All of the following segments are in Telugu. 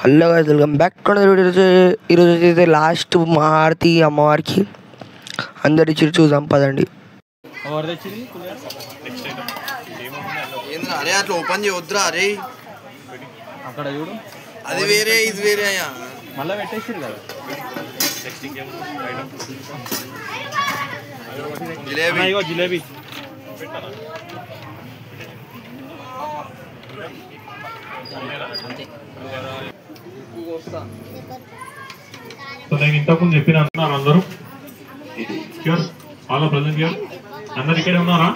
Hello guys, welcome back to the video. ఈరోజు అయితే లాస్ట్ హారతి అమ్మవారికి అందరి ఇచ్చి చూద్దాం పదండి. అరే అట్లా ఓపెన్ చేయొద్దురా. అరే అక్కడ చూడు, అది వేరే ఇది వేరే అయ్యా, మళ్ళీ పెట్టేసారు కదా. జిలేబీ జిలేబీ నేను ఇంతకుముందు చెప్పిన అంటున్నారు అందరూ ష్యూర్ ఆల్ ప్రజెంట్ హియర్ అందరు ఇక్కడే ఉన్నారా?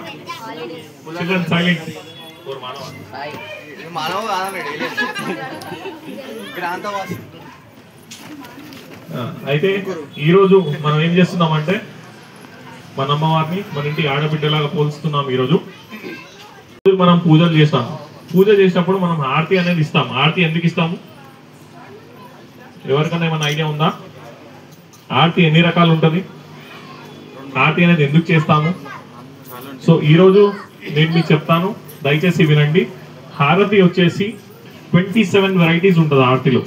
Children silent. మానవ గ్రాంతవాసి. అయితే ఈరోజు మనం ఏం చేస్తున్నామంటే మన అమ్మవారిని మన ఇంటి ఆడబిడ్డలాగా పోల్స్తున్నాం. ఈరోజు మనం పూజలు చేస్తాం. పూజ చేసినప్పుడు మనం హారతి అనేది ఇస్తాం. హారతి ఎందుకు ఇస్తాము? ఎవరికైనా ఏమైనా ఐడియా ఉందా? హారతి ఎన్ని రకాలు ఉంటుంది? హారతి అనేది ఎందుకు చేస్తాము? సో ఈరోజు నేను మీకు చెప్తాను, దయచేసి వినండి. హారతి వచ్చేసి 27 వెరైటీస్ ఉంటుంది. హారతిలో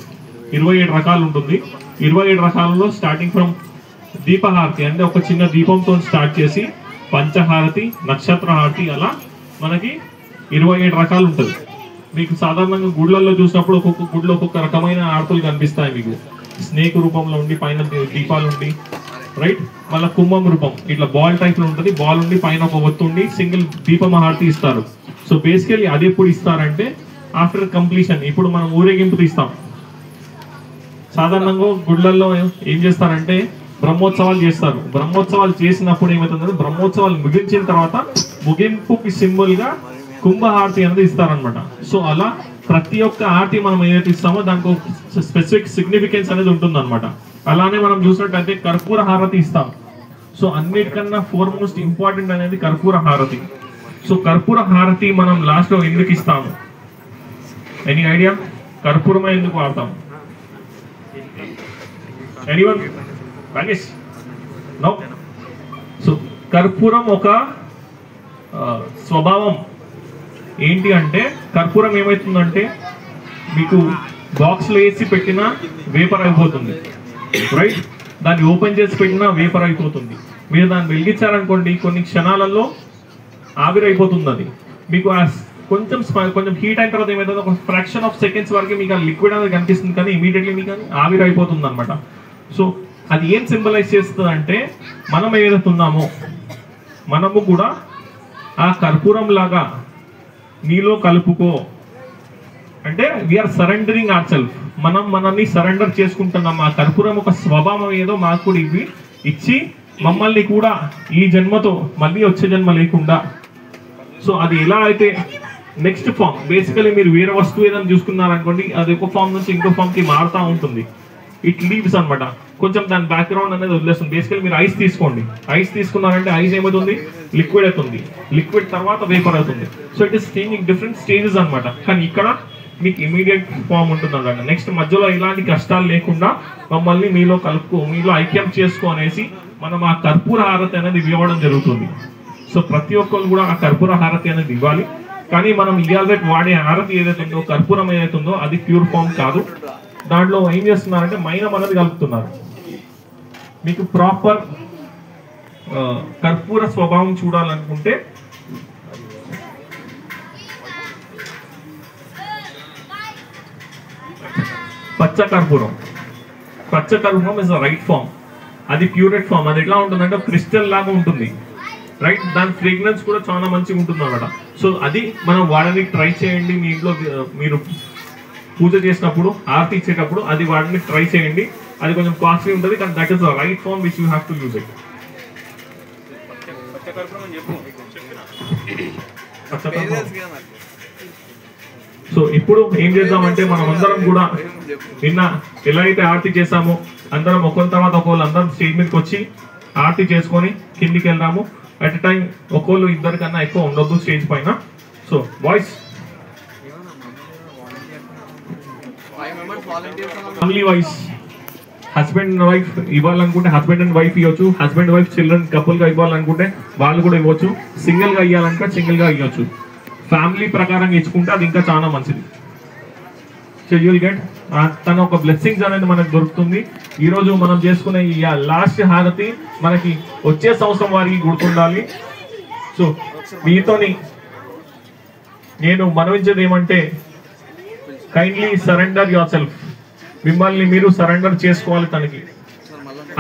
27 రకాలు ఉంటుంది. 27 రకాలలో స్టార్టింగ్ ఫ్రమ్ దీపహారతి అంటే ఒక చిన్న దీపంతో స్టార్ట్ చేసి పంచహారతి, నక్షత్ర హారతి, అలా మనకి 27 రకాలు ఉంటుంది. మీకు సాధారణంగా గుళ్ళల్లో చూసినప్పుడు ఒక్కొక్క గుడిలో ఒక్కొక్క రకమైన హారతులు కనిపిస్తాయి. మీకు స్నేక్ రూపంలో ఉండి పైన దీపాలు ఉండి, రైట్, మళ్ళీ కుంభం రూపం ఇట్లా బాల్ టైప్ లో ఉంటుంది. బాల్ ఉండి పైన ఒక ఒత్తు ఉండి సింగిల్ దీపం హారతి ఇస్తారు. సో బేసికలీ అది ఎప్పుడు ఇస్తారంటే ఆఫ్టర్ కంప్లీషన్. ఇప్పుడు మనం ఊరేగింపు తీస్తాం. సాధారణంగా గుళ్ళల్లో ఏం చేస్తారంటే బ్రహ్మోత్సవాలు చేస్తారు. బ్రహ్మోత్సవాలు చేసినప్పుడు ఏమవుతుందంటే బ్రహ్మోత్సవాలు ముగించిన తర్వాత ముగింపుకి సింబల్ గా కుంభహారతి అనేది ఇస్తారనమాట. సో అలా ప్రతి ఒక్క హారతి మనం ఏదైతే ఇస్తామో దానికి ఒక స్పెసిఫిక్ సిగ్నిఫికెన్స్ అనేది ఉంటుంది అనమాట. అలానే మనం చూసినట్టయితే కర్పూర హారతి ఇస్తాం. సో అన్నిటికన్నా ఫోర్మోస్ట్ ఇంపార్టెంట్ అనేది కర్పూర హారతి. సో కర్పూర హారతి మనం లాస్ట్ లో ఎందుకు ఇస్తాము? Any idea? కర్పూరమే ఎందుకు వాడతాం? ఎనీవన్? రాకేష్? నో. సో కర్పూరం ఒక స్వభావం ఏంటి అంటే, కర్పూరం ఏమవుతుందంటే మీకు బాక్స్లో వేసి పెట్టినా వేపర్ అయిపోతుంది, రైట్? దాన్ని ఓపెన్ చేసి పెట్టినా వేపర్ అయిపోతుంది. మీరు దాన్ని వెలిగించారనుకోండి, కొన్ని క్షణాలలో ఆవిరైపోతుంది. అది మీకు కొంచెం హీట్ అయిన తర్వాత ఏమవుతుంది, ఒక ఫ్రాక్షన్ ఆఫ్ సెకండ్స్ వరకు మీకు ఆ లిక్విడ్ అనేది కనిపిస్తుంది, కానీ ఇమీడియట్లీ మీకు ఆవిరైపోతుంది అనమాట. సో అది ఏం సింబలైజ్ చేస్తుంది అంటే, మనం ఏదైతే ఉన్నామో మనము కూడా ఆ కర్పూరం లాగా నీలో కలుపుకో అంటే వీఆర్ సరెండరింగ్ అవర్ సెల్ఫ్. మనం మనల్ని సరెండర్ చేసుకుంటున్నాం. ఆ కర్పూరం ఒక స్వభావం ఏదో మాకు కూడా ఇచ్చి మమ్మల్ని కూడా ఈ జన్మతో మళ్ళీ వచ్చే జన్మ లేకుండా, సో అది ఎలా అయితే నెక్స్ట్ ఫామ్, బేసికలీ మీరు వేరే వస్తువు ఏదైనా చూసుకున్నారనుకోండి, అది ఒక ఫామ్ నుంచి ఇంకో ఫామ్కి మారుతూ ఉంటుంది. ఇట్ లీవ్స్ అనమాట. కొంచెం దాని బ్యాక్గ్రౌండ్ అనేది వదిలేస్తుంది. బేసికలీ మీరు ఐస్ తీసుకోండి. ఐస్ తీసుకున్నారంటే ఐస్ ఏమవుతుంది? లిక్విడ్ అవుతుంది. లిక్విడ్ తర్వాత వేపర్ అవుతుంది. So it is changing different stages అనమాట. కానీ ఇక్కడ మీకు ఇమీడియట్ ఫామ్ ఉంటుంది అనమాట. నెక్స్ట్ మధ్యలో ఇలాంటి కష్టాలు లేకుండా మమ్మల్ని మీలో కలుపుకో, మీలో ఐక్యం చేసుకో అనేసి మనం ఆ కర్పూర హారతి అనేది ఇవ్వడం జరుగుతుంది. సో ప్రతి ఒక్కరు కూడా ఆ కర్పూర హారతి అనేది ఇవ్వాలి. కానీ మనం ఇవాళ వాడే హారతి ఏదైతే ఉందో, కర్పూరం ఏదైతే ఉందో, అది ప్యూర్ ఫామ్ కాదు. దాంట్లో ఏం చేస్తున్నారంటే మైనం అనేది కలుపుతున్నారు. మీకు ప్రాపర్ కర్పూర స్వభావం చూడాలనుకుంటే పచ్చ కర్పూరం ఇస్ ద రైట్ ఫామ్. అది ప్యూరెట్ ఫామ్. అది ఎట్లా ఉంటుందంటే క్రిస్టల్ లాగా ఉంటుంది, రైట్? దాని ఫ్రేగ్రెన్స్ కూడా చాలా మంచిగా ఉంటుంది అన్నమాట. సో అది మనం వాడడానికి ట్రై చేయండి. మీ ఇంట్లో మీరు పూజ చేసినప్పుడు, ఆరతి ఇచ్చేటప్పుడు అది వాడడానికి ట్రై చేయండి. అది కొంచెం కాస్ట్లీ ఉంటుంది, కానీ that is the right form which you have to use it. So ఇప్పుడు ఏం చేద్దామంటే మనం అందరం కూడా నిన్న ఎలా అయితే ఆరతి చేసామో అందరం ఒకరి తర్వాత ఒకళ్ళు అందరం స్టేజ్ మీదకి వచ్చి ఆరతి చేసుకొని కిందికి వెళ్దాము. అట్ టైం ఒకళ్ళు ఇద్దరికన్నా ఎక్కువ ఉండొద్దు స్టేజ్ పైన. So boys, family wise husband and wife ఇవ్వాలనుకుంటే హస్బెండ్ అండ్ వైఫ్ ఇవ్వచ్చు. హస్బెండ్ వైఫ్ చిల్డ్రన్ కపుల్ గా ఇవ్వాలనుకుంటే వాళ్ళు కూడా ఇవ్వచ్చు. సింగిల్ గా ఇవ్వాలనుకుంటే సింగిల్ గా ఇవ్వచ్చు. ఫ్యామిలీ ప్రకారం ఇచ్చుకుంటే అది ఇంకా చాలా మంచిది. సో యూ విల్ గెట్ తన ఒక బ్లెస్సింగ్స్ అనేది మనకు దొరుకుతుంది. ఈరోజు మనం చేసుకునే ఈ లాస్ట్ హారతి మనకి వచ్చే సంవత్సరం వారికి గుర్తుండాలి. సో మీతోని నేను మనవించేది ఏమంటే, కైండ్లీ సరెండర్ యువర్ సెల్ఫ్. మిమ్మల్ని మీరు సరెండర్ చేసుకోవాలి తనకి.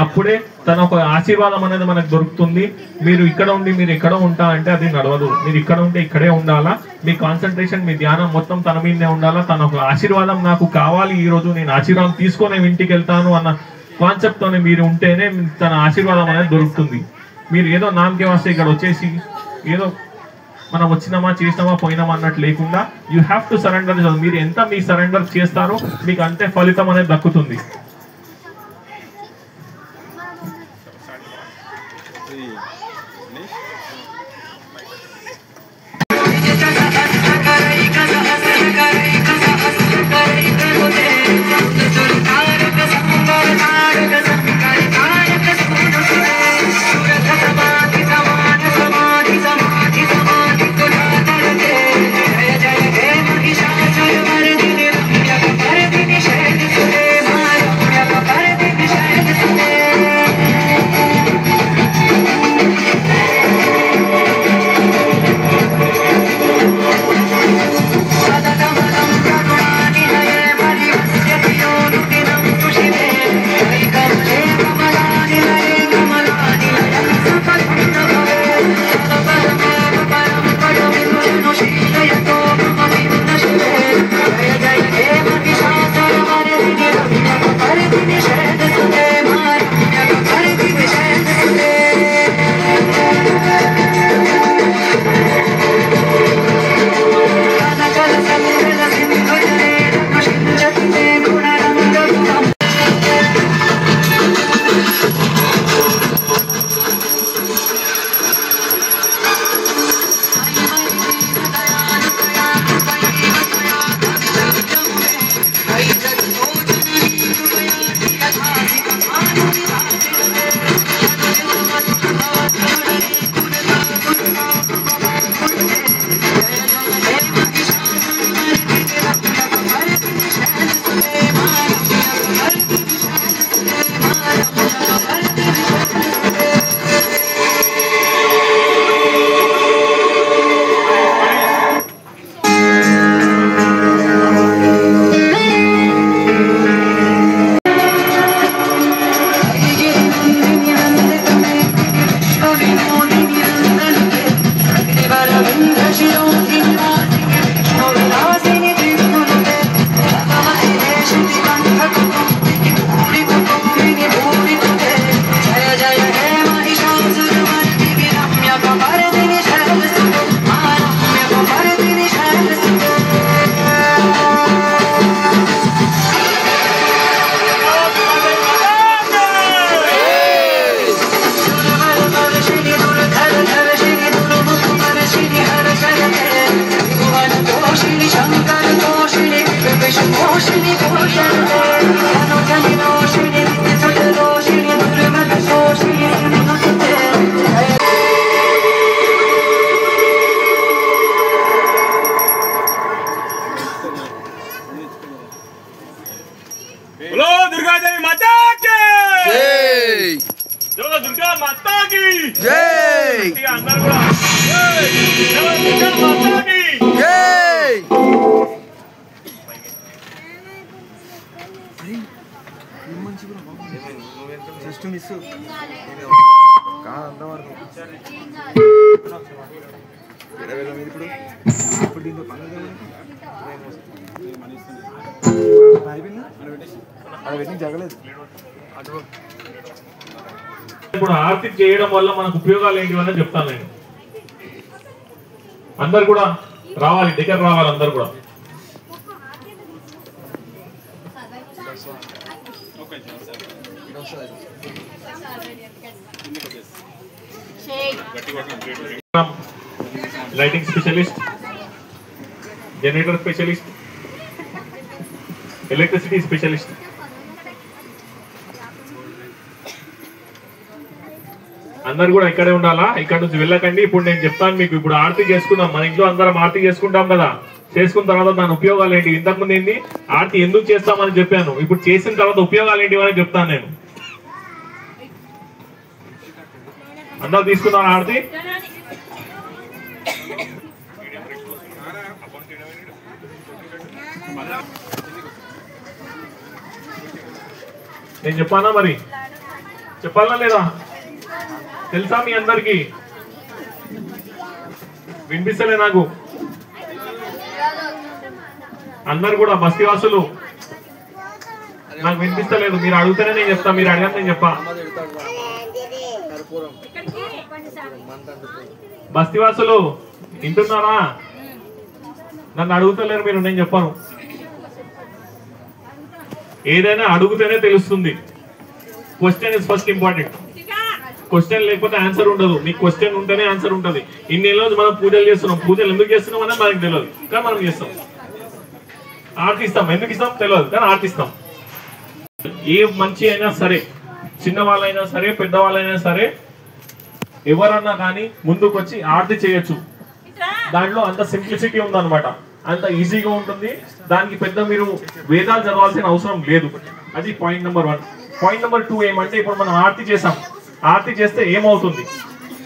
అప్పుడే తన ఒక ఆశీర్వాదం అనేది మనకు దొరుకుతుంది. మీరు ఇక్కడ ఉండి మీరు ఎక్కడ ఉంటా అంటే అది నడవదు. మీరు ఇక్కడ ఉంటే ఇక్కడే ఉండాలా. మీ కాన్సన్ట్రేషన్, మీ ధ్యానం మొత్తం తన మీదనే ఉండాలా. తన ఒక ఆశీర్వాదం నాకు కావాలి, ఈరోజు నేను ఆశీర్వాదం తీసుకొని ఇంటికి వెళ్తాను అన్న కాన్సెప్ట్తోనే మీరు ఉంటేనే తన ఆశీర్వాదం అనేది దొరుకుతుంది. మీరు ఏదో నామకే వస్తే ఇక్కడ వచ్చేసి ఏదో మనం వచ్చినామా చేసినామా పోయినామా అన్నట్టు లేకుండా యూ హ్యావ్ టు సరెండర్. మీరు ఎంత మీ సరెండర్ చేస్తారో మీకు అంతే ఫలితం అనేది దక్కుతుంది. ఇప్పుడు ఆర్తి చేయడం వల్ల మనకు ఉపయోగాలు ఏంటివని చెప్తాను నేను. అందరు కూడా రావాలి, దగ్గర రావాలి అందరు కూడా. Lighting specialist, generator specialist, electricity specialist, అందరు కూడా ఇక్కడే ఉండాలా. ఇక్కడ నుంచి వెళ్ళకండి. ఇప్పుడు నేను చెప్తాను మీకు. ఇప్పుడు ఆరతి చేసుకుందాం, మన ఇంట్లో అందరం ఆరతి చేసుకుంటాం కదా. చేసుకున్న తర్వాత దాని ఉపయోగాలు ఏంటి, ఇంతకుముందు ఏంటి ఆర్తి ఎందుకు చేస్తామని చెప్పాను, ఇప్పుడు చేసిన తర్వాత ఉపయోగాలు ఏంటి అని చెప్తాను నేను. అందరూ తీసుకున్నాను ఆర్తి. నేను చెప్పానా మరి, చెప్పాలా లేదా, తెలుసా మీ అందరికి? వినిపిస్తలే నాకు. అందరు కూడా బస్తీవాసులు నాకు వినిపిస్తలేదు, మీరు అడుగుతానే నేను చెప్తా, మీరు అడగని నేను చెప్పా. బస్తీవాసులు వింటున్నారా? నన్ను అడుగుతలేరు మీరు, నేను చెప్పాను. ఏదైనా అడుగుతేనే తెలుస్తుంది. Question is first important. Question లేకపోతే ఆన్సర్ ఉండదు. మీకు క్వశ్చన్ ఉంటేనే ఆన్సర్ ఉంటుంది. ఇన్ని రోజు మనం పూజలు చేస్తున్నాం, పూజలు ఎందుకు చేస్తున్నాం అనేది మనకు తెలియదు, కానీ మనం చేస్తాం. ఆర్తిస్తాం, ఎందుకు ఇస్తాం తెలియదు, కానీ ఆర్తిస్తాం. ఏ మంచి అయినా సరే, చిన్నవాళ్ళైనా సరే, పెద్దవాళ్ళైనా సరే, ఎవరన్నా కానీ ముందుకు వచ్చి ఆర్తి చేయొచ్చు. దాంట్లో అంత సింప్లిసిటీ ఉందన్నమాట, అంత ఈజీగా ఉంటుంది. దానికి పెద్ద మీరు వేదాలు చదవాల్సిన అవసరం లేదు. అది పాయింట్ నెంబర్ 1. పాయింట్ నెంబర్ 2 ఏమంటే, ఇప్పుడు మనం ఆర్తి చేసాం. ఆర్తి చేస్తే ఏమవుతుంది,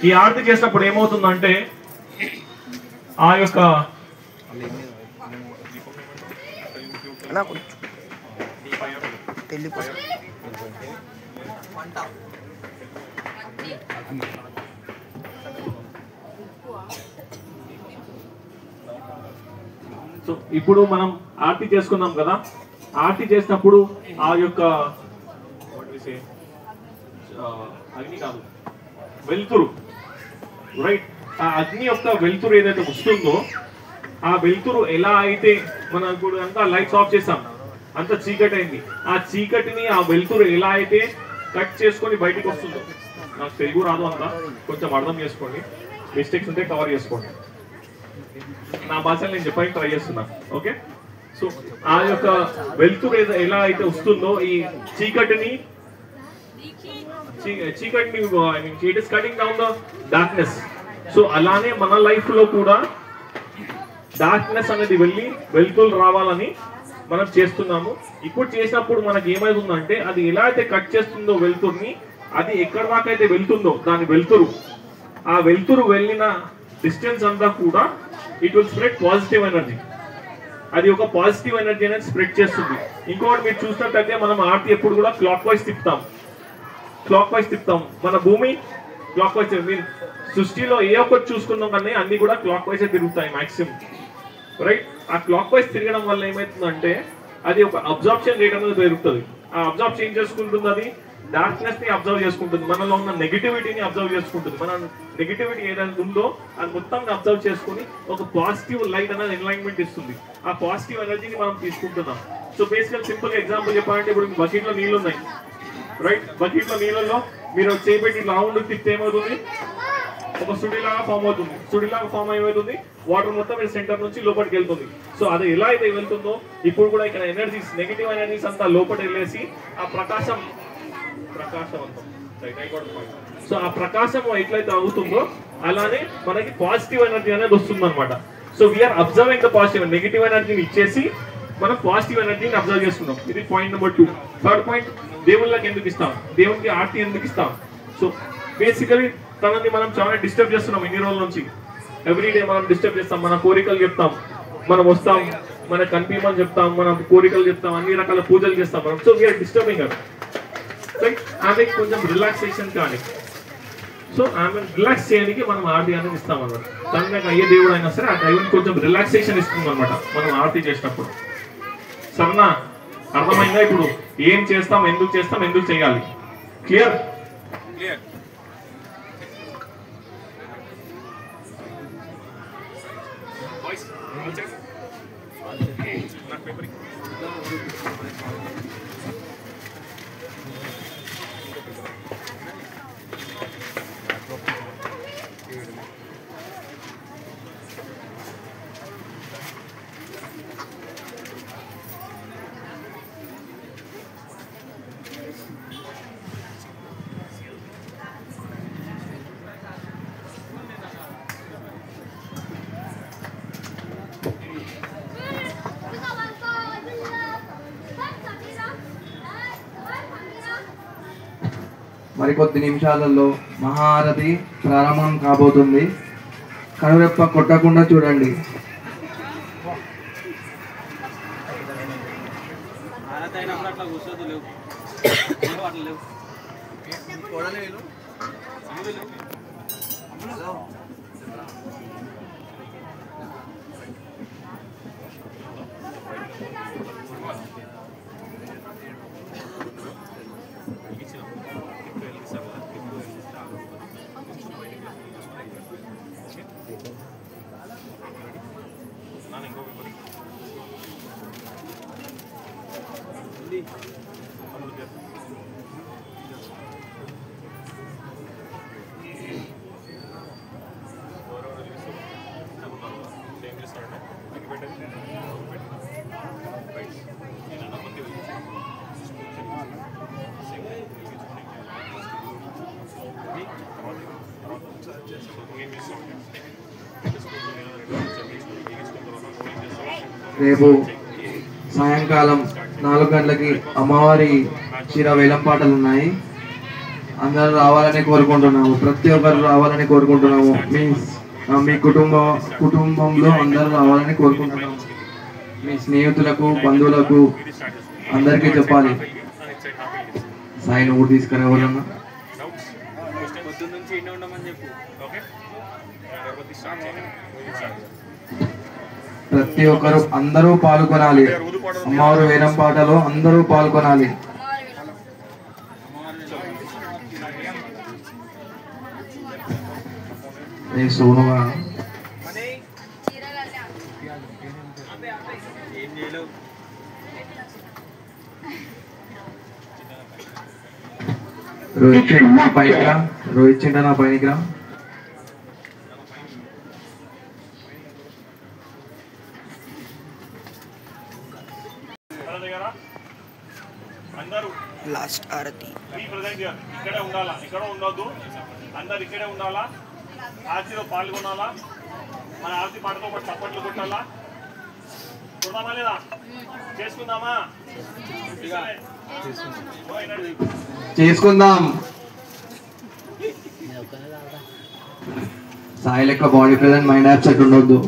ఈ ఆర్తి చేసినప్పుడు ఏమవుతుందంటే ఆ యొక్క సో ఇప్పుడు మనం ఆర్తి చేసుకున్నాం కదా, ఆర్తి చేసినప్పుడు ఆ యొక్క అగ్ని కాదు, వెలుతురు, రైట్? ఆ అగ్ని యొక్క వెలుతురు ఏదైతే వస్తుందో, ఆ వెలుతురు ఎలా అయితే మనం ఇప్పుడు అంతా లైట్స్ ఆఫ్ చేసాం, అంత చీకటి అయింది. ఆ చీకటిని ఆ వెలుతురు ఎలా అయితే కట్ చేసుకొని బయటకు వస్తుందో, నాకు తెలుగు రాదు అంతా, కొంచెం అర్థం చేసుకోండి, మిస్టేక్స్ ఉంటే కవర్ చేసుకోండి. నా భాషలో నేను చెప్పడానికి ట్రై చేస్తున్నా, ఓకే? సో ఆ యొక్క వెలుతురు ఎలా అయితే వస్తుందో, ఈ చీకటిని it is cutting down the darkness. So అలానే మన లైఫ్ లో కూడా డార్క్నెస్ అనేది వెళ్ళి వెలుతురు రావాలని మనం చేస్తున్నాము. ఇప్పుడు చేసినప్పుడు మనకి ఏమైతుందంటే, అది ఎలా అయితే కట్ చేస్తుందో వెలుతురుని, అది ఎక్కడ దాకా అయితే వెళ్తుందో దాని వెలుతురు, ఆ వెలుతురు వెళ్ళిన డిస్టెన్స్ అంతా కూడా it will spread positive energy. అది ఒక పాజిటివ్ ఎనర్జీ అనేది స్ప్రెడ్ చేస్తుంది. ఇంకోటి మీరు చూసినట్టయితే మనం ఆర్తి ఎప్పుడు కూడా క్లాక్ వైజ్ తిప్పుతాం, క్లాక్ వైజ్ తిప్పుతాం. మన భూమి క్లాక్ వైజ్, మీరు సృష్టిలో ఏ ఒక్కటి చూసుకున్నాం కానీ అన్ని కూడా క్లాక్ వైజ్ తిరుగుతాయి మాక్సిమం, రైట్? ఆ క్లాక్ వైజ్ తిరగడం వల్ల ఏమవుతుందంటే, అది ఒక అబ్జార్ప్షన్ రేట్ అనేది పెరుగుతుంది. ఆ అబ్జార్బ్ ఏం చేసుకుంటుంది, అది డార్క్నెస్ ని అబ్జర్వ్ చేసుకుంటుంది, మనలో ఉన్న నెగిటివిటీని అబ్జర్వ్ చేసుకుంటుంది. మన నెగిటివిటీ ఏదైతే ఉందో అది మొత్తం అబ్జర్వ్ చేసుకుని ఒక పాజిటివ్ లైట్ అనేది ఎన్లైన్మెంట్ ఇస్తుంది. ఆ పాజిటివ్ ఎనర్జీని మనం తీసుకుంటున్నాం. సో బేసికల్ సింపుల్ ఎగ్జాంపుల్ చెప్పాలంటే, ఇప్పుడు బకెట్ లో నీళ్ళు ఉన్నాయి, రైట్? బకెట్ లో నీళ్ళలో మీరు చేపెట్టి రౌండ్ తిప్పితే ఏమవుతుంది, ఒక సుడిలాగా ఫామ్ అవుతుంది. సుడిలాగా ఫామ్ ఏమవుతుంది, వాటర్ మొత్తం సెంటర్ నుంచి లోపలికి వెళ్తుంది. సో అది ఎలా అయితే వెళ్తుందో, ఇప్పుడు కూడా ఇక్కడ ఎనర్జీస్, నెగిటివ్ ఎనర్జీస్ అంతా లోపలికి వెళ్ళేసి ఆ ప్రకాశవంతం, సో ఆ ప్రకాశం ఎట్లయితే అవుతుందో అలానే మనకి పాజిటివ్ ఎనర్జీ అనేది వస్తుంది అనమాట. So we are observing the positive, negative ఎనర్జీని ఇచ్చేసి మనం పాజిటివ్ ఎనర్జీని అబ్జర్వ్ చేసుకున్నాం. ఇది పాయింట్ నెంబర్ 2. థర్డ్ పాయింట్, దేవుళ్ళకి ఎందుకు ఇస్తాం, దేవునికి ఆర్తి ఎందుకు ఇస్తాం? సో బేసికలీ తనని మనం చాలా డిస్టర్బ్ చేస్తున్నాం ఇన్ని రోజుల నుంచి. ఎవ్రీడే మనం డిస్టర్బ్ చేస్తాం, మన కోరికలు చెప్తాం, మనం వస్తాం, మన కనిపించమని చెప్తాం, మన కోరికలు చెప్తాం, అన్ని రకాల పూజలు చేస్తాం మనం. సో వీఆర్ డిస్టర్బింగ్ అర్, రైట్? ఆమె కొంచెం రిలాక్సేషన్ కానీ, సో ఆమె రిలాక్స్ చేయడానికి మనం ఆర్తి అనేది ఇస్తాం అన్నమాట. తనకు అయ్యే దేవుడు అయినా సరే ఆ దైవానికి కొంచెం రిలాక్సేషన్ ఇస్తుంది అనమాట మనం ఆర్తి చేసినప్పుడు. సరేనా? అర్థమైందా? ఇప్పుడు ఏం చేస్తాం, ఎందుకు చేస్తాం, ఎందుకు చేయాలి? క్లియర్? మరికొద్ది నిమిషాలలో మహారతి ప్రారంభం కాబోతుంది. కనురెప్ప కొట్టకుండా చూడండి. రేపు సాయంకాలం 4 గంటలకి అమ్మవారి చీర వేలం పాటలు ఉన్నాయి. అందరూ రావాలని కోరుకుంటున్నాము. ప్రతి ఒక్కరు రావాలని కోరుకుంటున్నాము. మీ కుటుంబంలో అందరూ రావాలని కోరుకుంటున్నాము. మీ స్నేహితులకు, బంధువులకు అందరికీ చెప్పాలి. సాయి నువ్వు తీసుకురావాలన్నా ప్రతి ఒక్కరు అందరూ పాల్గొనాలి. అమ్మవారు వేలం పాటలో అందరూ పాల్గొనాలి. సోనుగా రోహిత్ చింటా నా పైనకి రా. లాస్ట్ ఆరతి ఇక్కడే ఉండాలా, ఇక్కడ ఉండొద్దు. అందరు ఇక్కడే ఉండాలా. ఆరతిలో పాల్గొనాలా. మన ఆరతి పాటతో పాటు చప్పట్లు కొట్టాలా. కొడదామా లేదా? చేసుకుందామా? చేసుకుందాం. సాయి లెక్క బాడీ ప్రెజెంట్ మైండ్ అప్సెట్ ఉండొద్దు.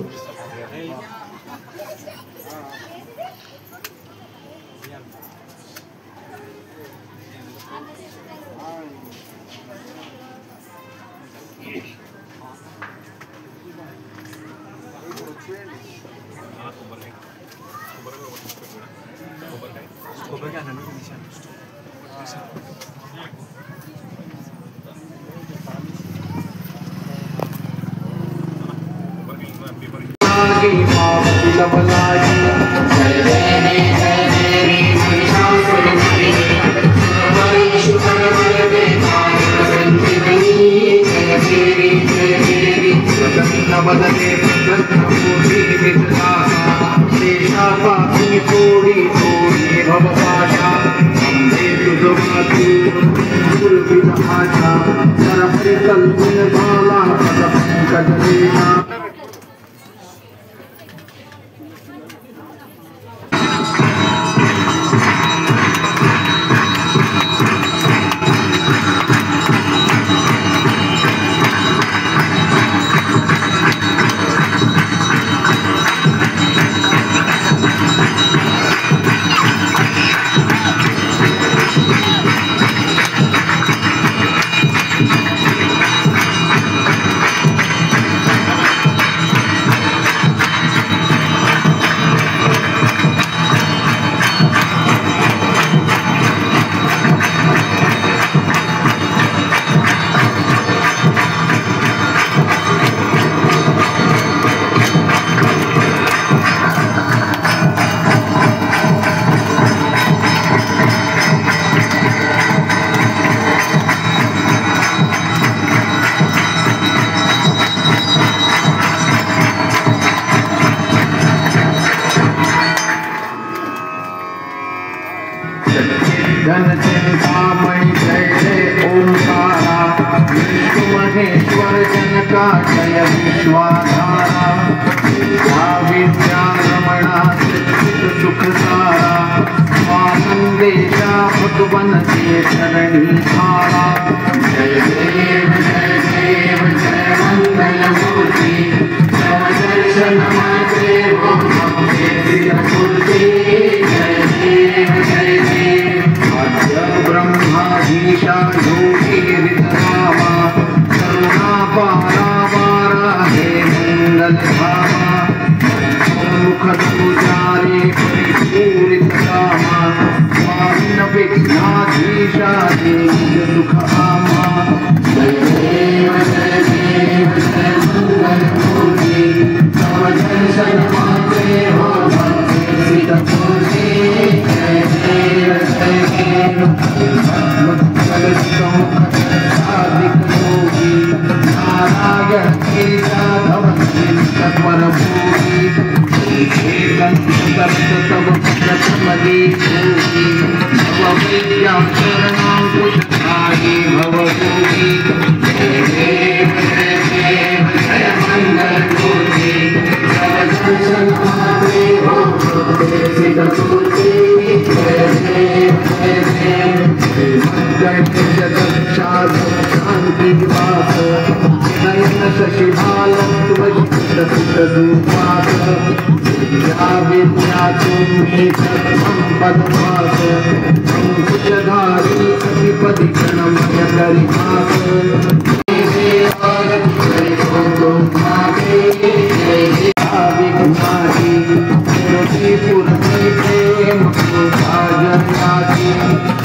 सुख सारा ब्रह्माधीशा योगीरितनामा करुणा पारावारा हे मंगलधामा मुखदुजारे परिपूरितकामा स्वामिन विघ्नाधीशा देव सुखामा जय देव जय मंगलमूर्ति तव दर्शन मात्रे हो भक्ति तुलसी जय देव जय साधिकोगी नारायण के साधव तत्पर भूमि तब प्रथमदी भूमि भव विद्या शरणं पुष्पाणि भव भूमि जय देव जय देव जय मंगलमूर्ति तव दर्शन मात्रे हो सिद्ध तुलसी जय देव जय देव शांति वास नयन शशिभालं त्वजितसुतरूपात् विद्या विद्या तुम्हे पद्मास अंकुशधारी कटिपति प्रणमय करिमास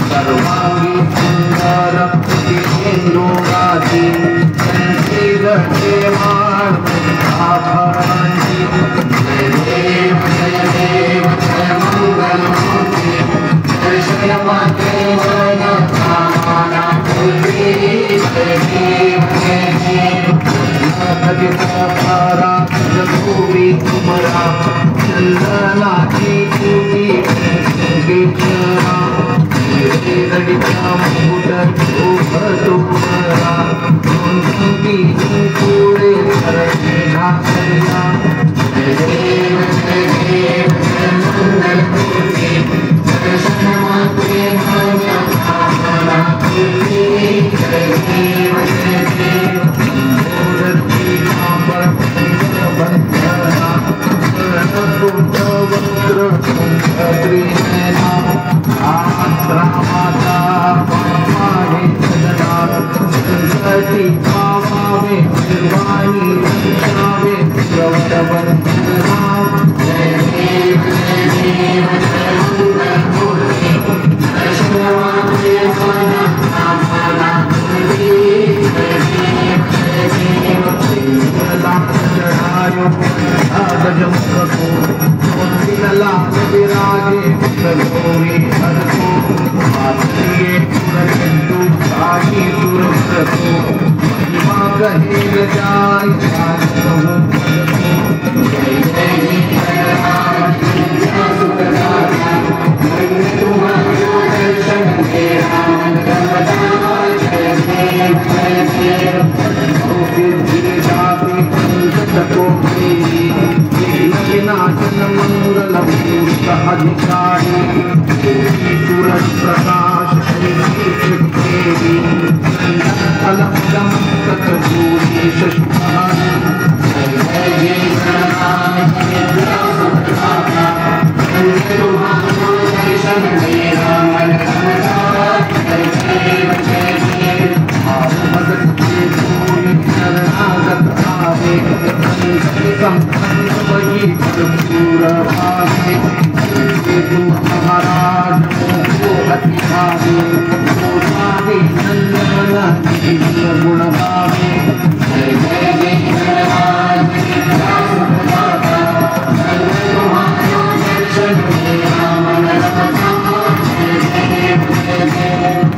सर्वांगी सुंदर प्रतिलोगाती संसीद देवान आभरणी जय देव जय मंगलमूर्ति दर्शन मात्रे मन कामना पूर्ति जय देव भजतारा जगोरी कुमरा चंदना की पूजी कीचरा लड़का मुकुट भटोरा उनकी पूरे करना करना जय देव जय मंगलमूर्ति दर्शन मात्रे मन कामना पूर्ति जय देव मूर्ति पर बंधना बुद्ध वक्र त्रिनयना माता पावे सदना संसति पावे निर्वाणी रक्षावे प्रवतवंदना जय देव जय मंगलमूर्ति दर्शन मात्रे मन कामना पूर्ति जय देव चढ़ायो गजम करो लला विराजे गौरी हर को मातृये पुरंदु आही सुरप्रभु महिमा कहे जाय कहूं जय जय जय राम सुखदाता मैं तुम्हारा दर्शन मेरा जय देव जय देव जाति को विनाशन मंगल मूर्त अधिकारी सूरज प्रकाश देवी अलम तत्पूरी शशि जय जय दर्शन मेरा मन शरणागत आवे वही महाराज को अति भावे नंदन गुण भावे जय जय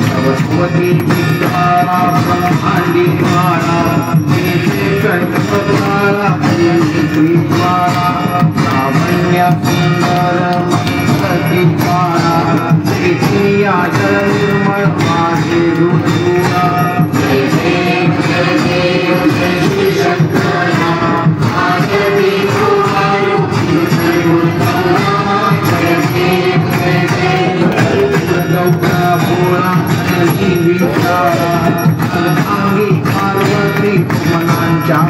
सरस्वती विद्यारा ब्रह्मांडी द्वारा कंठपद्मारा द्वारा लावण्य सुंदर मंगती द्वारा प्रीतिया जल निर्मल माधे दूरा जय देव जय देव जय श्री शंकर आगे भी जय देव जय देव गौरा भोला पार्वती मनांचा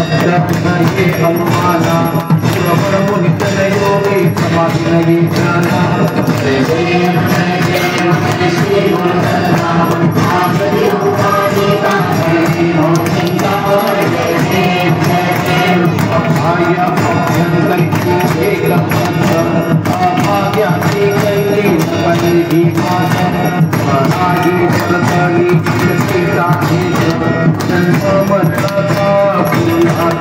शब्द हनुमाना सुरवर मुनि तनयो के समाधि लगे जाना जय जय श्री गुरुनाम आखिरी उपाधि का आया अभ्यंतर को एक आज्ञा एक बनी भी माता आगे चलती सीता के जन्मता याद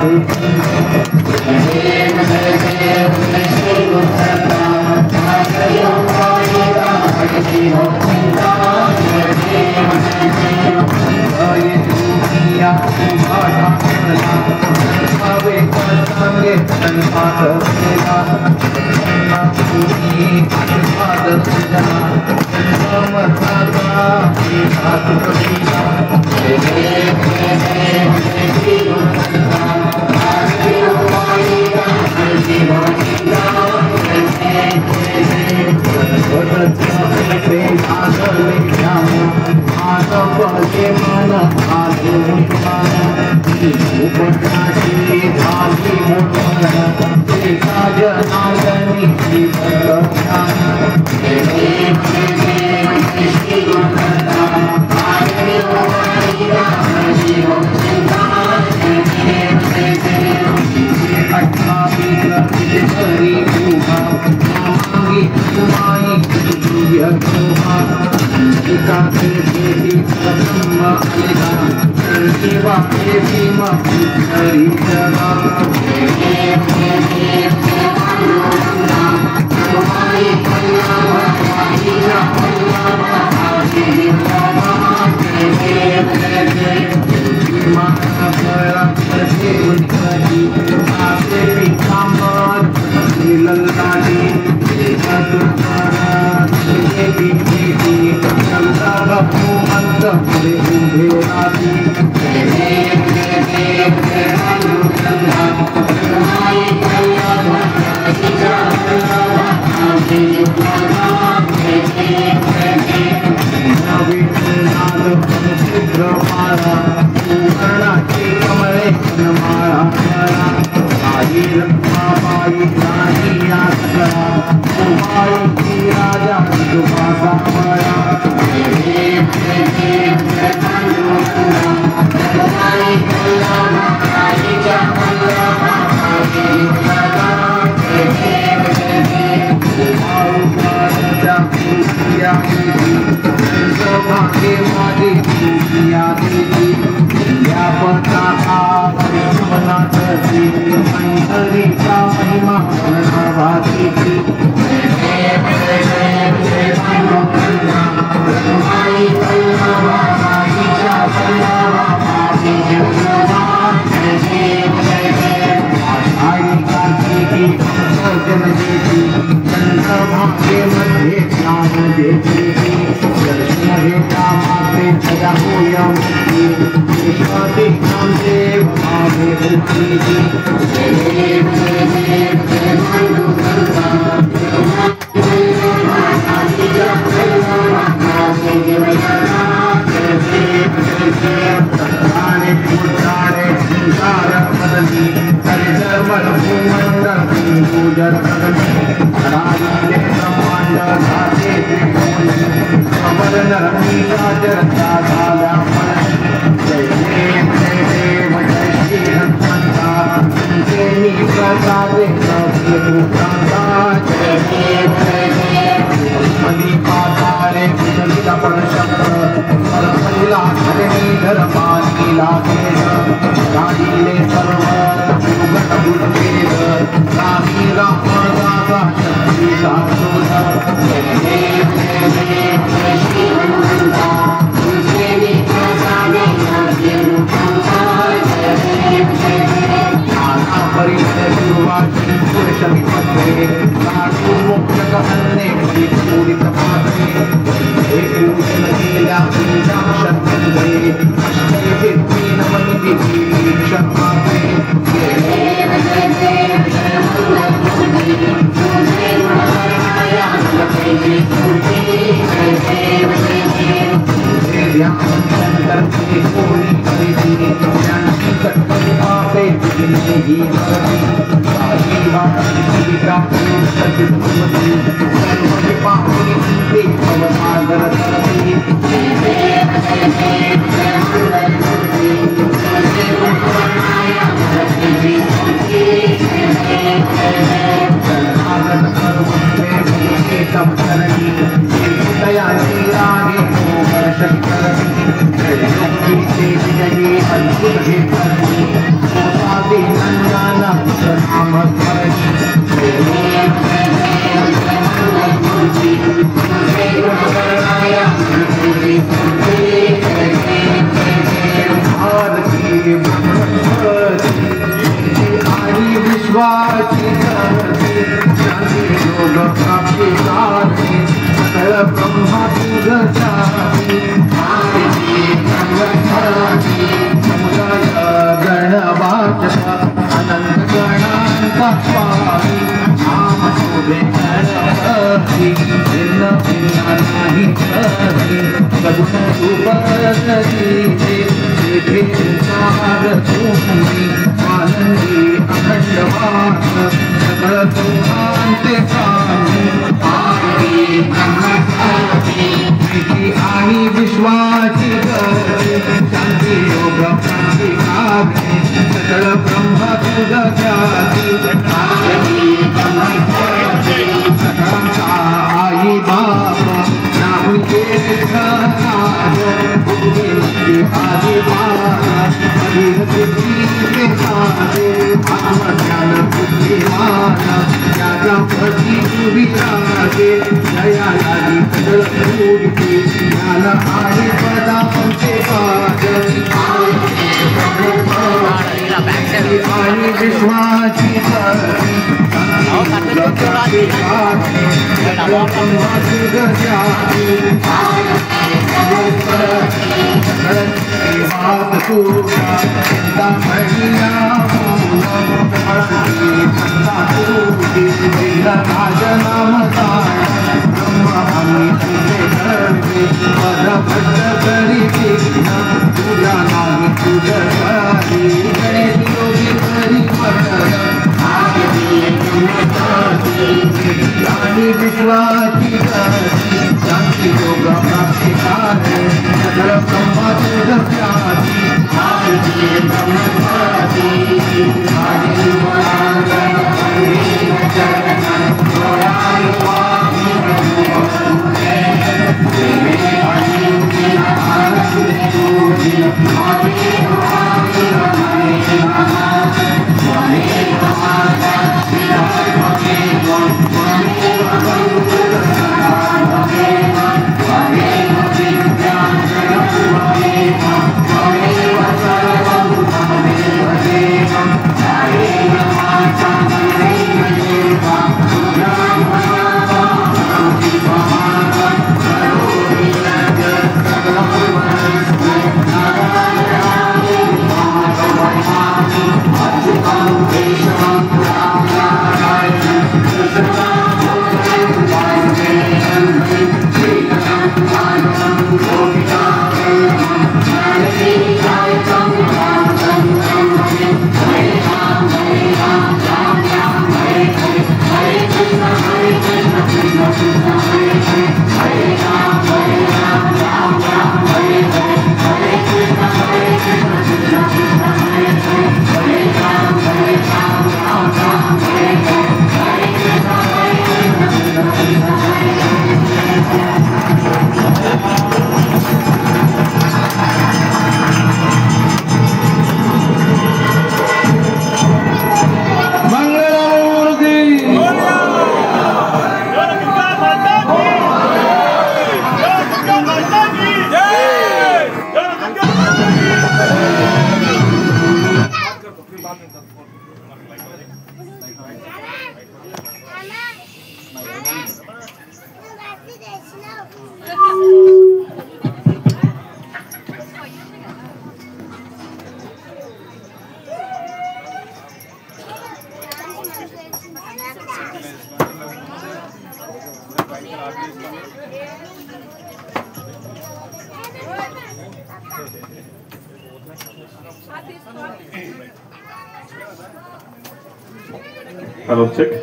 హలో చెక్.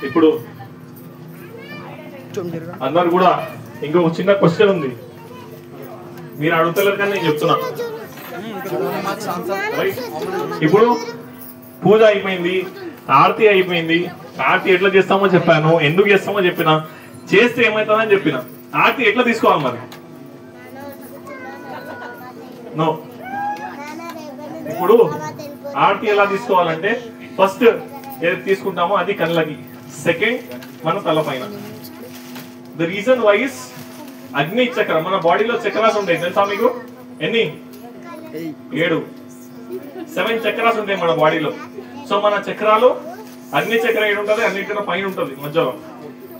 ఇప్పుడు అందరు కూడా ఇంకొక చిన్న క్వశ్చన్ ఉంది, మీరు అడుగుతలేరు కానీ నేను చెప్తున్నా. ఇప్పుడు పూజ అయిపోయింది, ఆరతి అయిపోయింది. ఆరతి ఎట్లా చేస్తామో చెప్పాను, ఎందుకు చేస్తామో చెప్పిన, చేస్తే ఏమవుతుందని చెప్పిన. ఆరతి ఎట్లా తీసుకోవాలి మరి? నో. ఇప్పుడు ఆరతి ఎలా తీసుకోవాలంటే ఫస్ట్ ఏది తీసుకుంటామో అది కళ్ళకి, సెకండ్ మన తల పైన. ద రీజన్ వైస్ అగ్ని చక్రం, మన బాడీలో చక్రాస్ ఉంటాయి తెలుసా మీకు? ఎన్ని? 7 చక్రాస్ ఉంటాయి మన బాడీలో. సో మన చక్రాలు అగ్ని చక్రం ఏడు ఉంటుంది, అన్నిటికన్నా పైన ఉంటుంది మధ్యలో.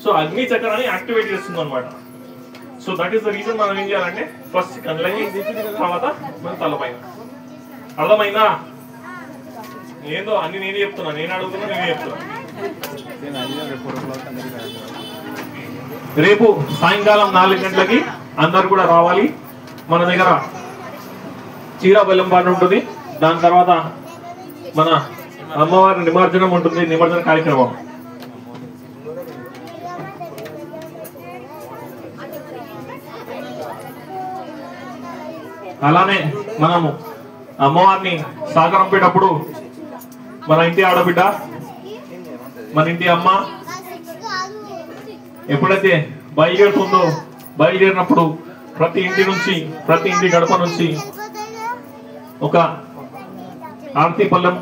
సో అగ్ని చక్రాన్ని యాక్టివేట్ చేస్తుంది అనమాట. So that is the reason మనం ఏం చేయాలంటే ఫస్ట్ కళ్ళకి, తర్వాత మన తల పైన. అర్థమైందా? ఏందో అన్ని నేనే చెప్తున్నా, నేను అడుగుతున్నా, నేనే చెప్తున్నా. రేపు సాయంకాలం 4 గంటలకి అందరు కూడా రావాలి. మన దగ్గర చీర బెల్లం పాట ఉంటుంది, దాని తర్వాత మన అమ్మవారి నిమజ్జనం ఉంటుంది, నిమజ్జన కార్యక్రమం. అలానే మనము అమ్మవారిని సాగరంపేటప్పుడు మన ఇంటి ఆడబిడ్డ, మన ఇంటి అమ్మ ఎప్పుడైతే బయలుదేరుతుందో, బయలుదేరినప్పుడు ప్రతి ఇంటి నుంచి, ప్రతి ఇంటి గడప నుంచి ఒక ఆరతి పళ్ళెం,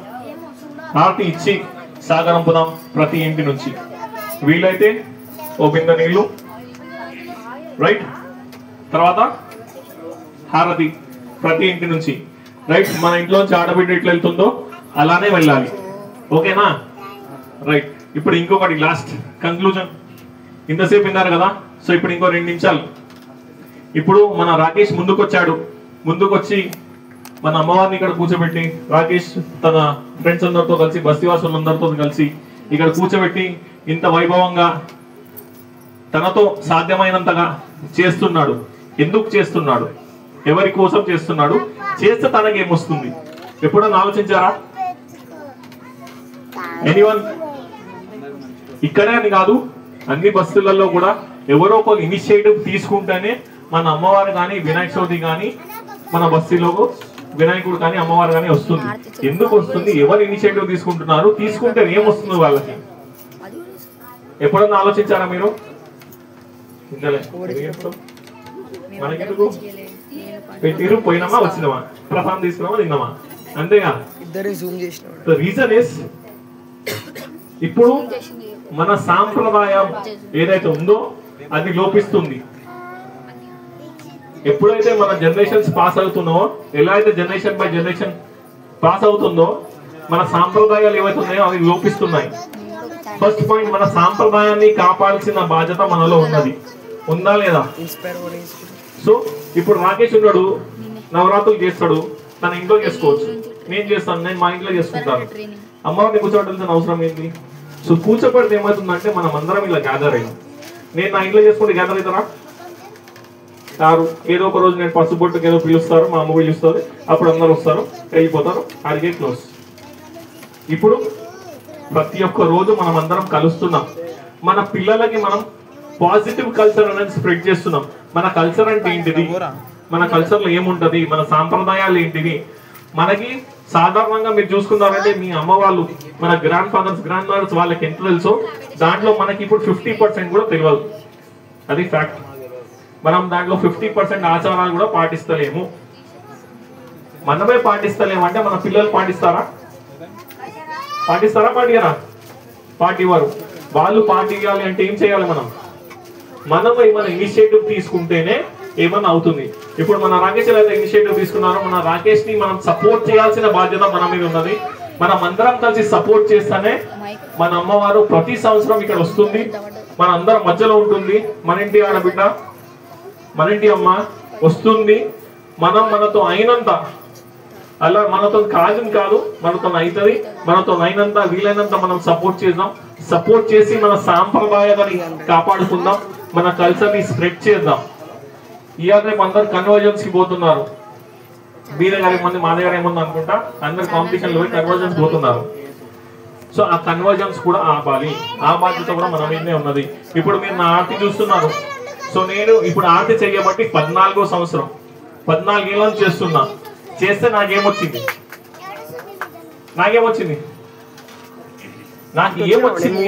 ఆరతి ఇచ్చి సాగరంపుదాం ప్రతి ఇంటి నుంచి. వీలైతే ఓ బిందె నీళ్లు, రైట్. తర్వాత హారతి ప్రతి ఇంటి నుంచి, రైట్. మన ఇంట్లోంచి ఆడబిడ్డ ఎట్లా వెళ్తుందో అలానే వెళ్ళాలి, ఓకేనా? రైట్. ఇప్పుడు ఇంకొకటి లాస్ట్ కంక్లూజన్. ఇంతసేపు విన్నారు కదా, సో ఇప్పుడు ఇంకో 2 నిమిషాలు. ఇప్పుడు మన రాకేష్ ముందుకొచ్చాడు, ముందుకొచ్చి మన అమ్మవారిని ఇక్కడ కూర్చోబెట్టి, రాకేష్ తన ఫ్రెండ్స్ అందరితో కలిసి, బస్తీవాసులందరితో కలిసి ఇక్కడ కూర్చోబెట్టి ఇంత వైభవంగా తనతో సాధ్యమైనంతగా చేస్తున్నాడు. ఎందుకు చేస్తున్నాడు? ఎవరి కోసం చేస్తున్నాడు? చేస్తే తనకి ఏమొస్తుంది? ఎప్పుడన్నా ఆలోచించారా? ఎనీవన్? ఇక్కడే అని కాదు, అన్ని బస్సులలో కూడా ఎవరో ఒక ఇనిషియేటివ్ తీసుకుంటేనే మన అమ్మవారు కానీ, వినాయక చవితి కానీ, మన బస్తీలో వినాయకుడు కానీ, అమ్మవారు కానీ వస్తుంది. ఎందుకు వస్తుంది? ఎవరు ఇనిషియేటివ్ తీసుకుంటున్నారు? తీసుకుంటే ఏమొస్తుంది వాళ్ళకి? ఎప్పుడన్నా ఆలోచించారా మీరు? మనకెందుకు పెట్టిరు, పోయినామా, వచ్చినామా, ప్రసాదం తీసుకున్నామా, తిన్నామా, అంతేగా. రీజన్ ఇస్ ఇప్పుడు మన సాంప్రదాయం ఏదైతే ఉందో అది లోపిస్తుంది. ఎప్పుడైతే మన జనరేషన్స్ పాస్ అవుతున్నావో, ఎలా అయితే జనరేషన్ బై జనరేషన్ పాస్ అవుతుందో మన సాంప్రదాయాలు ఏవైతే ఉన్నాయో అవి లోపిస్తున్నాయి. ఫస్ట్ పాయింట్, మన సాంప్రదాయాన్ని కాపాడాల్సిన బాధ్యత మనలో ఉన్నది, ఉందా లేదా? సో ఇప్పుడు రాకేష్ ఉన్నాడు, నవరాత్రులు చేస్తాడు, తన ఇంట్లో చేసుకోవచ్చు. నేను చేస్తాను, నేను మా ఇంట్లో చేసుకుంటాను. అమ్మవారిని కూర్చోబెట్టాల్సిన అవసరం ఏంటి? సో కూర్చోబెడితే ఏమవుతుందంటే మనం అందరం ఇలా గ్యాదర్ అయ్యాం. నేను నా ఇంట్లో చేసుకుంటే గ్యాదర్ అవుతారా? కారు. ఏదో ఒక రోజు నేను పసుపొట్టుకు ఏదో పిలుస్తారు, మా అమ్మ పిలుస్తుంది, అప్పుడు అందరు వస్తారు, వెళ్ళిపోతారు, అడిగే క్లోజ్. ఇప్పుడు ప్రతి ఒక్క రోజు మనం అందరం కలుస్తున్నాం. మన పిల్లలకి మనం పాజిటివ్ కల్చర్ అనేది స్ప్రెడ్ చేస్తున్నాం. మన కల్చర్ అంటే ఏంటిది, మన కల్చర్ లో ఏముంటది, మన సాంప్రదాయాలు ఏంటివి. మనకి సాధారణంగా మీరు చూసుకున్నారంటే మీ అమ్మ వాళ్ళు, మన గ్రాండ్ ఫాదర్స్, గ్రాండ్ మదర్స్ వాళ్ళకి ఎంత తెలుసో దాంట్లో మనకి ఇప్పుడు 50% కూడా తెలియదు. అది ఫ్యాక్ట్. మనం దాంట్లో 50% ఆచారాలు కూడా పాటిస్తలేము. మనమే పాటిస్తలేము అంటే మన పిల్లలు పాటిస్తారా? పాటియరా? పాటివారు. వాళ్ళు పాటియాలి అంటే ఏం చేయాలి? మనం ఏమైనా ఇనిషియేటివ్ తీసుకుంటేనే ఏమన్నా అవుతుంది. ఇప్పుడు మన రాకేష్ అయితే ఇనిషియేటివ్ తీసుకున్నారో, మన రాకేష్ ని మనం సపోర్ట్ చేయాల్సిన బాధ్యత మన మీద ఉన్నది. మనం అందరం కలిసి సపోర్ట్ చేస్తేనే మన అమ్మవారు ప్రతి సంవత్సరం ఇక్కడ వస్తుంది, మన అందరం మధ్యలో ఉంటుంది. మన ఇంటి ఆడబిడ్డ, మన ఇంటి అమ్మ వస్తుంది. మనం మనతో అయినంత, అలా మనతో కాదు, మనతో అవుతుంది, మనతో అయినంత వీలైనంత మనం సపోర్ట్ చేద్దాం. సపోర్ట్ చేసి మన సాంప్రదాయాన్ని కాపాడుకుందాం, మన కల్చర్ ని స్ప్రెడ్ చేద్దాం. ఇవాళ రేపు అందరు కన్వర్జన్స్ కి పోతున్నారు. మీ దగ్గర ఏముంది, మా దగ్గర ఏముంది అనుకుంటా అందరు కాంపిటీషన్ లో కన్వర్జన్స్ పోతున్నారు. సో ఆ కన్వర్జన్స్ కూడా ఆపాలి. ఆ బాధ్యత కూడా మన మీదనే ఉన్నది. ఇప్పుడు మీరు నా ఆర్తి చూస్తున్నారు. సో నేను ఇప్పుడు ఆర్తి చేయబట్టి 14వ సంవత్సరం 14 ఏళ్ళ నుంచి చేస్తున్నా. చేస్తే నాకేమొచ్చింది నాకు ఏమొచ్చింది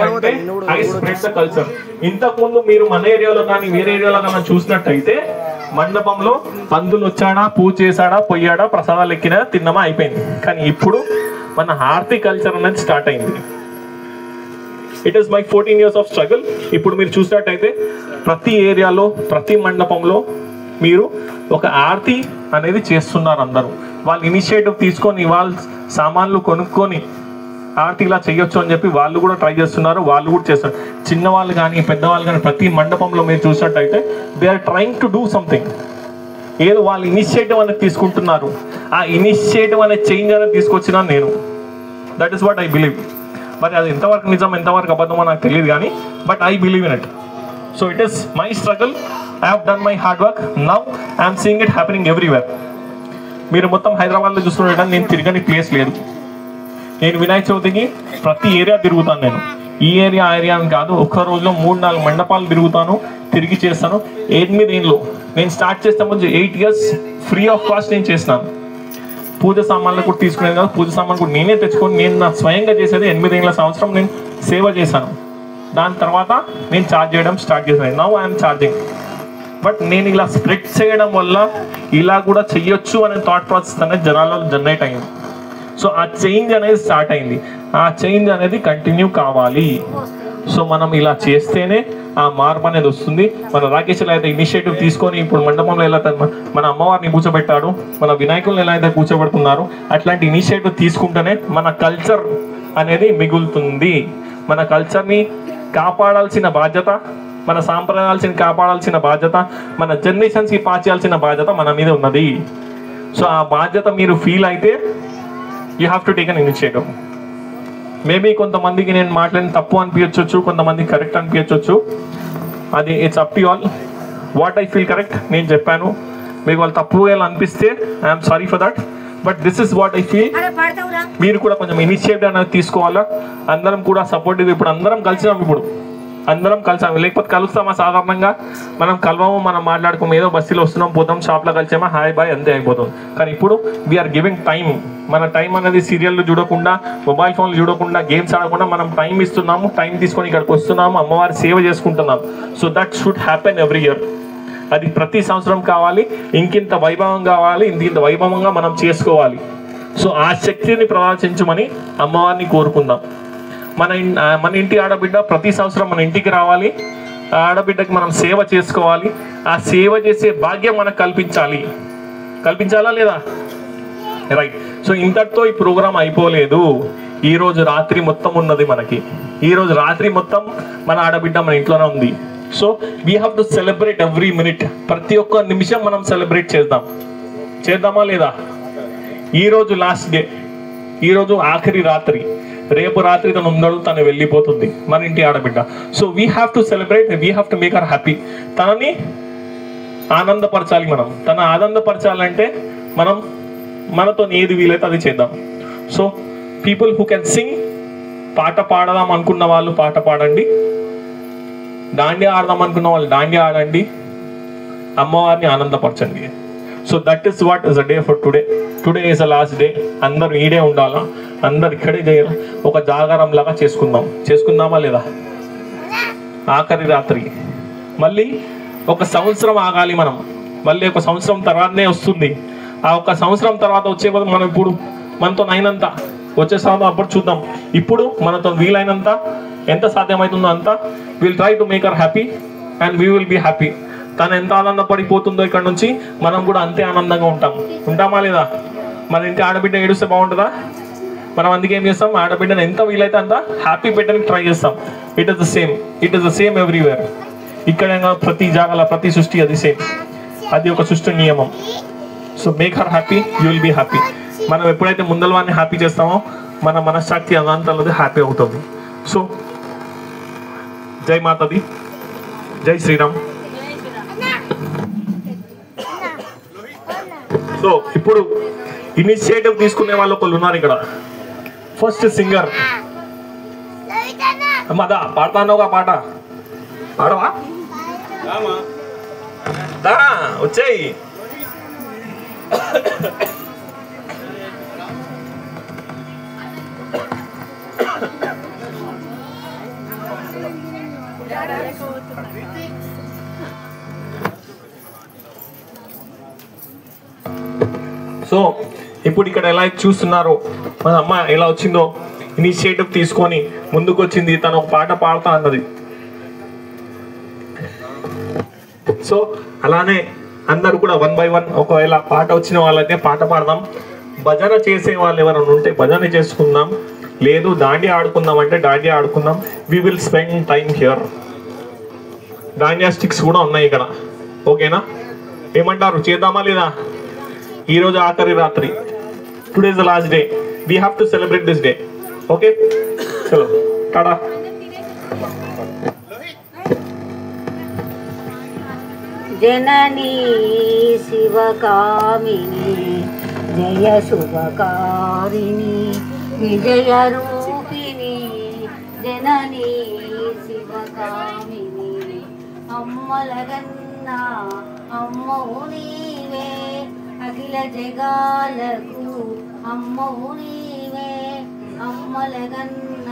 అంటే ఐ స్ప్రెడ్ ద కల్చర్. ఇంతకుముందు మీరు మన ఏరియాలో కానీ వేరే ఏరియాలో కానీ చూసినట్టయితే మండపంలో పందులు వచ్చాడా, పూజ చేశాడా, పొయ్యాడా, ప్రసాదాలు ఎక్కినా, తిన్నామా, అయిపోయింది. కానీ ఇప్పుడు మన ఆర్తి కల్చర్ అనేది స్టార్ట్ అయింది. It is my 14 years of struggle. ఇప్పుడు మీరు చూసినట్టయితే ప్రతి ఏరియాలో ప్రతి మండపంలో మీరు ఒక ఆర్తి అనేది చేస్తున్నారు. అందరూ వాళ్ళు ఇనిషియేటివ్ తీసుకొని వాళ్ళ సామాన్లు కొనుక్కొని ఆర్తి ఇలా చేయొచ్చు అని చెప్పి వాళ్ళు కూడా ట్రై చేస్తున్నారు. వాళ్ళు కూడా చేస్తారు. చిన్నవాళ్ళు కానీ పెద్దవాళ్ళు కానీ ప్రతి మండపంలో మీరు చూసినట్టయితే they are trying to do something. ఏదో వాళ్ళు ఇనిషియేటివ్ అనేది తీసుకుంటున్నారు. ఆ ఇనిషియేటివ్ అనే చేంజ్ అనేది తీసుకొచ్చినా నేను. That is what I believe. మరి అది ఎంతవరకు నిజం ఎంతవరకు అబద్ధమో నాకు తెలియదు కానీ but I believe in it. So it is my struggle. I have done my hard work. Now I'm seeing it happening everywhere. మీరు మొత్తం హైదరాబాద్లో చూస్తున్నట్టు నేను తిరగని ప్లేస్ లేదు. నేను వినాయక చవితికి ప్రతి ఏరియా తిరుగుతాను. నేను ఈ ఏరియా ఆ ఏరియా అని కాదు, ఒక్క రోజులో 3-4 మండపాలు తిరుగుతాను, తిరిగి చేస్తాను. 8 ఏళ్ళు నేను స్టార్ట్ చేస్తే ముందు 8 years ఫ్రీ ఆఫ్ కాస్ట్ నేను చేసినాను. పూజ సామాన్లు కూడా తీసుకునేది కాదు, పూజ సామాన్లు కూడా నేనే తెచ్చుకొని నేను నా స్వయంగా చేసేది. 8 సంవత్సరం నేను సేవ చేశాను. దాని తర్వాత నేను ఛార్జ్ చేయడం స్టార్ట్ చేశాను. Now I'm charging. బట్ నేను ఇలా స్ప్రెడ్ చేయడం వల్ల ఇలా కూడా చెయ్యొచ్చు అనే థాట్ ప్రాసెస్ అనేది జనాల్లో జనరేట్ అయింది. సో ఆ చేంజ్ అనేది స్టార్ట్ అయింది. ఆ చేంజ్ అనేది కంటిన్యూ కావాలి. సో మనం ఇలా చేస్తేనే ఆ మార్పు అనేది వస్తుంది. మన రాకేష్ ఎలా అయితే ఇనిషియేటివ్ తీసుకొని ఇప్పుడు మండపంలో ఎలా మన అమ్మవారిని కూర్చోబెట్టాడు, మన వినాయకులను ఎలా అయితే కూర్చోబెడుతున్నారు, అట్లాంటి ఇనిషియేటివ్ తీసుకుంటేనే మన కల్చర్ అనేది మిగులుతుంది. మన కల్చర్ని కాపాడాల్సిన బాధ్యత, మన సాంప్రదాయాల్ని కాపాడాల్సిన బాధ్యత, మన జనరేషన్స్కి పాస్ చేయాల్సిన బాధ్యత మన మీద ఉన్నది. సో ఆ బాధ్యత మీరు ఫీల్ అయితే you have to take an initiative. Maybe కొంతమందికి నేను మాట్లాడిన తప్పు అనిపించవచ్చు, కొంతమందికి కరెక్ట్ అనిపించవచ్చు. అది it's up to all. What I feel correct నేను చెప్పాను. మీకు వాళ్ళు తప్పుగా అనిపిస్తే I'm sorry for that. But this is what I feel. మీరు కూడా కొంచెం ఇనిషియేటివ్ అనేది తీసుకోవాలా. అందరం కూడా సపోర్టివ్. ఇప్పుడు అందరం కలిసినాం. ఇప్పుడు అందరం కలిసాము. లేకపోతే కలుస్తామా? సాధారణంగా మనం కలవము, మనం మాట్లాడుకోము. ఏదో బస్సులో వస్తున్నాం, పోతాం, షాప్లో కలిసామా, హాయ్ బాయ్ అంతే అయిపోతుంది. కానీ ఇప్పుడు వీఆర్ గివింగ్ టైం. మన టైం అనేది సీరియల్ చూడకుండా, మొబైల్ ఫోన్లు చూడకుండా, గేమ్స్ ఆడకుండా మనం టైం ఇస్తున్నాము. టైం తీసుకొని ఇక్కడికి వస్తున్నాము, అమ్మవారి సేవ చేసుకుంటున్నాము. So that should happen every year. అది ప్రతి సంవత్సరం కావాలి. ఇంకింత వైభవం కావాలి, ఇంత వైభవంగా మనం చేసుకోవాలి. సో ఆ శక్తిని ప్రదర్శించమని అమ్మవారిని కోరుకుందాం. మన ఇంటి ఆడబిడ్డ ప్రతి సంవత్సరం మన ఇంటికి రావాలి. ఆ ఆడబిడ్డకి మనం సేవ చేసుకోవాలి. ఆ సేవ చేసే భాగ్యం మనకు కల్పించాలా లేదా? రైట్. సో ఇంతటితో ఈ ప్రోగ్రామ్ అయిపోలేదు. ఈరోజు రాత్రి మొత్తం ఉన్నది మనకి. ఈరోజు రాత్రి మొత్తం మన ఆడబిడ్డ మన ఇంట్లోనే ఉంది. So we have to celebrate every minute. ప్రతి ఒక్క నిమిషం మనం సెలబ్రేట్ చేద్దామా లేదా? ఈరోజు లాస్ట్ డే, ఈరోజు ఆఖరి రాత్రి. రేపు రాత్రి తను ఉండడు, తను వెళ్ళిపోతుంది మన ఇంటి ఆడబిడ్డ. So we have to celebrate, we have to make her happy. తనని ఆనందపరచాలి. మనం తన ఆనందపరచాలంటే మనం మనతో ఏది వీలైతే అది చేద్దాం. So people who can sing, పాట పాడదాం అనుకున్న వాళ్ళు పాట పాడండి. దాండియా ఆడదాం అనుకున్న వాళ్ళు దాండియా ఆడండి. అమ్మవారిని ఆనందపరచండి. So that is what is a day for today. Today is a last day. అందరూ ఈడే ఉండాలా, అందరు ఇక్కడే చేయాలి. ఒక జాగారం లాగా చేసుకుందామా లేదా? ఆఖరి రాత్రి. మళ్ళీ ఒక సంవత్సరం ఆగాలి మనం. మళ్ళీ ఒక సంవత్సరం తర్వాతనే వస్తుంది. ఆ ఒక సంవత్సరం తర్వాత వచ్చే మనం ఇప్పుడు మనతో అయినంత వచ్చే సంవత్సరం అప్పుడు చూద్దాం. ఇప్పుడు మనతో వీలైనంత ఎంత సాధ్యమవుతుందో అంత will try to make her happy and we will be happy. తను ఎంత ఆనందపడిపోతుందో ఇక్కడ నుంచి మనం కూడా అంతే ఆనందంగా ఉంటామా లేదా? మన ఇంటి ఆడబిడ్డ ఏడుస్తే బాగుంటుందా? మనం అందుకే ఏం చేస్తాం? ఆడబిడ్డను ఎంత వీలైతే అంత హ్యాపీ పెట్టడానికి ట్రై చేస్తాం. It is the same everywhere. ఇక్కడ ప్రతి జాగాల ప్రతి సృష్టి అది సేమ్. అది ఒక సృష్టి నియమం. So make her happy, you will be happy. మనం ఎప్పుడైతే ముందల వాడిని హ్యాపీ చేస్తామో మన మనశ్శాంతి అనంతలో హ్యాపీ అవుతుంది. సో జై మాతాది, జై శ్రీరామ్. సో ఇప్పుడు ఇనిషియేటివ్ తీసుకునే వాళ్ళు ఒకళ్ళు ఉన్నారు ఇక్కడ. ఫస్ట్ సింగర్ అమ్మ దా పాడతాను ఒక పాట పాడవా దా వచ్చేయి సో ఇప్పుడు ఇక్కడ ఎలా చూస్తున్నారు మన అమ్మ ఎలా వచ్చిందో ఇనిషియేటివ్ తీసుకొని ముందుకు వచ్చింది, తను ఒక పాట పాడుతా అన్నది. సో అలానే అందరూ కూడా 1 by 1 ఒకవేళ పాట వచ్చిన వాళ్ళైతే పాట పాడదాం. భజన చేసే వాళ్ళు ఎవరైనా ఉంటే భజన చేసుకుందాం, లేదు దాండియా ఆడుకుందాం అంటే దాండియా ఆడుకుందాం. We will spend time here. Dandiya sticks కూడా ఉన్నాయి ఇక్కడ, ఓకేనా? ఏమంటారు, చేద్దామా లేదా? ఈరోజు ఆఖరి రాత్రి, today is the last day, we have to celebrate this day. Okay, చలో టాటా. జననీ శివకామిని జయ శుభకారిణి విజయ రూపిణి జననీ శివకామిని అమ్మలగన్న అమ్మవు నీవే అఖిల జగాలకు అమ్మవు నీవే అమ్మలగన్న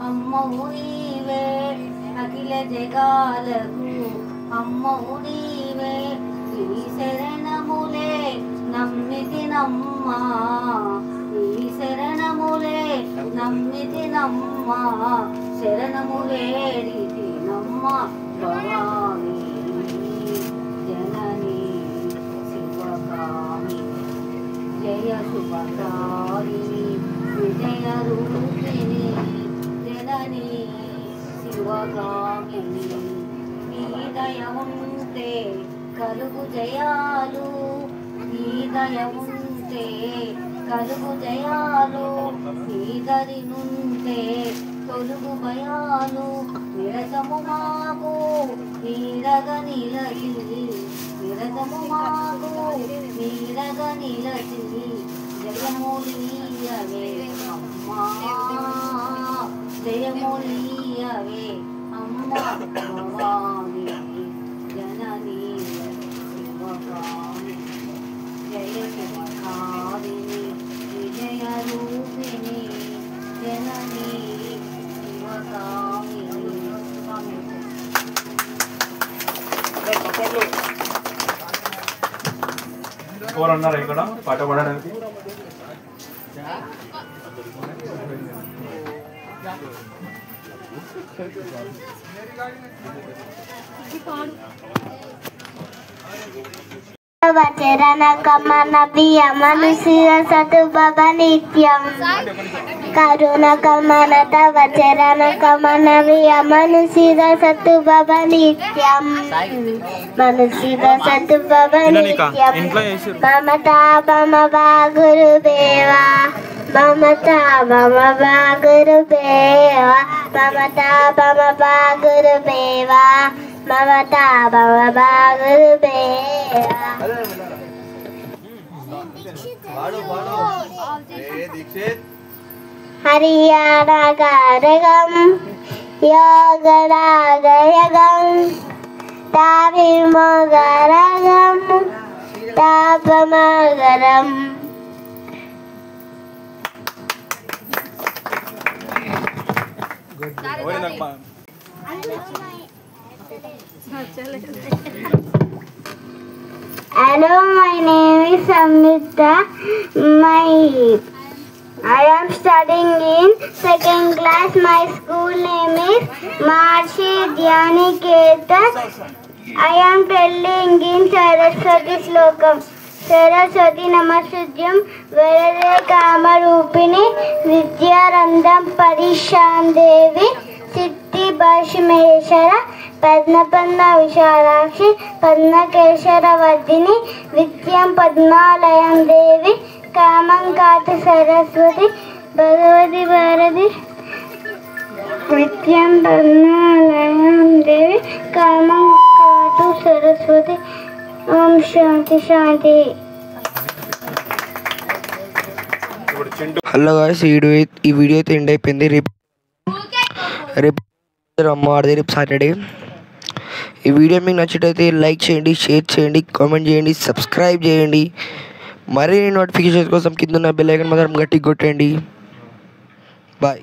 అమ్మవు నీవే అఖిల జగాలకు అమ్మవు నీవే ఈ శరణములే నమ్మితి నమ్మా ఈ శరణములే నమ్మితి నమ్మా శరణములేడితి నమ్మ భవాని జననీ శివకామిని జయ శుభకారిణి విజయ రూపిణి జననీ శివకామిని నీ దయ ఉంటే కలుగు జయాలు నీ దయ ఉంటే కలుగు జయాలు నీ దరి నుంటే తొలుగు భయాలు నిరతము మాకు నీరగ నిలచి నిరతము మాకు నీరగ నిలచి జయములీయవే అమ్మా జయములీయవే అమ్మ భవాని జననీ శివకామిని జయ శివకారిణి విజయ రూపిణి జననీ శివకామిని. ఎవరన్నారా ఇక్కడ పాట పాడడానికి? వచరణ కమన బియ మనుషియ సతు భవ నిత్యం కరుణ కమన తవ చరణ కమన బియ మనుషియ సతు భవ నిత్యం మనుషియ సతు భవ నిత్యం మమతా మమ వా గురుదేవా మమతా మమ వా గురుదేవా మమతా మమ వా గురుదేవా మమతా మమ వా గురుదేవా. Haryana గారగం యోగరాగయగం తావిమోగరగం తాపమగరం. Hello, my name is Samyukta. I am studying in 2nd class. My school name is Maharishi Dhyaniketa. I am telling in Saraswati Slokam. Saraswati Namastutyam Varade Kamarupini Vidyarandam Parishan Devi Siddhi Bhashmeshara పద్మపద్మ Vishalakshi పద్మకేశర Vardhini విద్యం పద్మాలయం దేవి కామం కాతు సరస్వతి భగవతి భారతి విద్యం పద్మాలయం దేవి కామం కాతు సరస్వతి. ఓం శాంతి శాంతి. హలో గాయ్స్, ఈ వీడియో అయితే ఎండ్ అయిపోయింది. రేపు అమ్మవారిది, రేపు సాటర్డే. ఈ వీడియో మీకు నచ్చినట్లయితే లైక్ చేయండి, షేర్ చేయండి, కామెంట్ చేయండి, సబ్స్క్రైబ్ చేయండి. మరిన్ని నోటిఫికేషన్స్ కోసం కింద ఉన్న బెల్ ఐకాన్ మాత్రం గట్టిగా కొట్టండి. బాయ్.